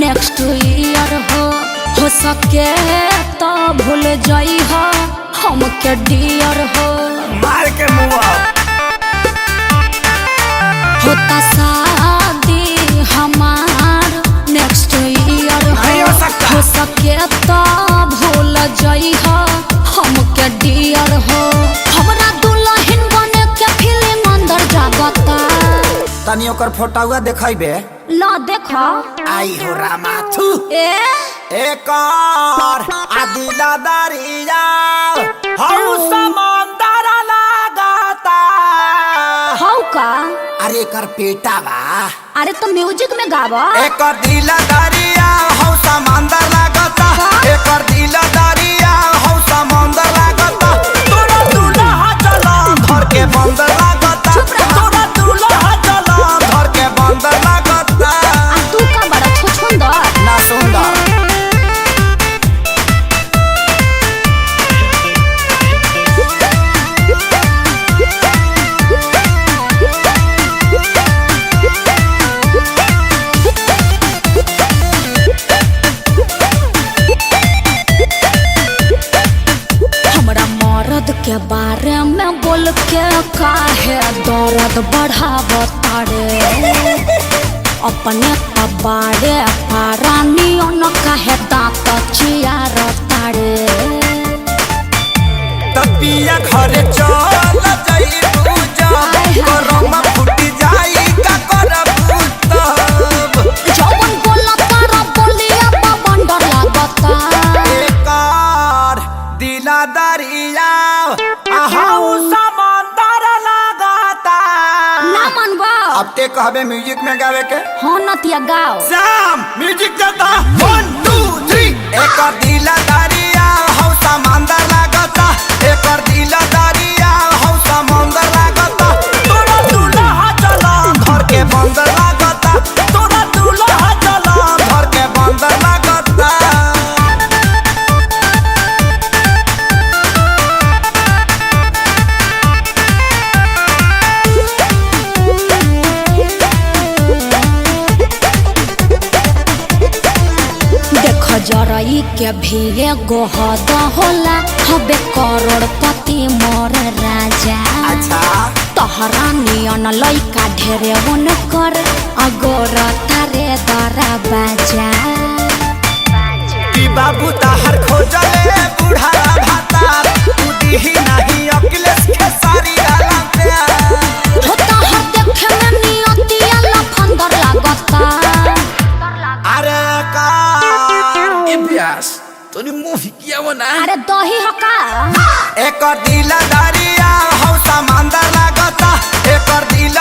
next year हो सके तो भूल जाई हो हमके डियर हो मार के मुआ होता शादी हमार नेक्स्ट ईयर हो सके तो भूल जाई हो हमके डियर हो हमरा दुल्हन बने के फिल्म अंदर जागता तनी ओकर फोटोवा देखाइबे ला देखा आई हो रामाथु एक और आदिला दरिया हौ समंदर लागता हौ का अरे कर पेटा बा अरे तो म्यूजिक में गावा एक दिल दरिया हौ समंदर लागता एक दिल दरिया हौ समंदर लागता तोरा दूल्हा चला घर के बंदर लागता तोरा दूल्हा चला घर के बंदर लागता तू का बड़ा छुछुंदर ना सुंदर हमरा मर्द के बारे में बोल के काहे दर्द बढ़ावता रे अपने बारे पारानी न काहे दांत चियारता रे तपिया घरे चल जाई पूजा करम फूटी जाई का करब तब जवन बोलता रा बोलिया बंडर लागता एकर दिला दरिया आहाऊ समंदर लागता ना मनबा अब ते कहबे म्यूजिक में गावे के हाँ नतिया गाओ शाम म्यूजिक देता 1 2 3 एकर दिला दरिया हौ समंदर लागता एकर दिला दरिया हौ समंदर लागता तोरा दूल्हा चला घर के बंदर लागता तोरा दूल्हा चला घर के बंदर लागता देख जरई के भी एगो हद होला हबे करोड़पति मोर राजा अच्छा तोहरा नियन लइका ढेरे वन कर अगोर तारे दरा बाजा ई बाबू ताहर खोजले बूढ़ा भाता उदिही नहीं अखिलेश के सारी डाला प्यार होता हर देखे में नियतिया लफंदर लागता अरे का ए ब्यास तोनी मुंह किया वो ना अरे दही हका एक दिल दरिया हौ समंदर लागता एक दिल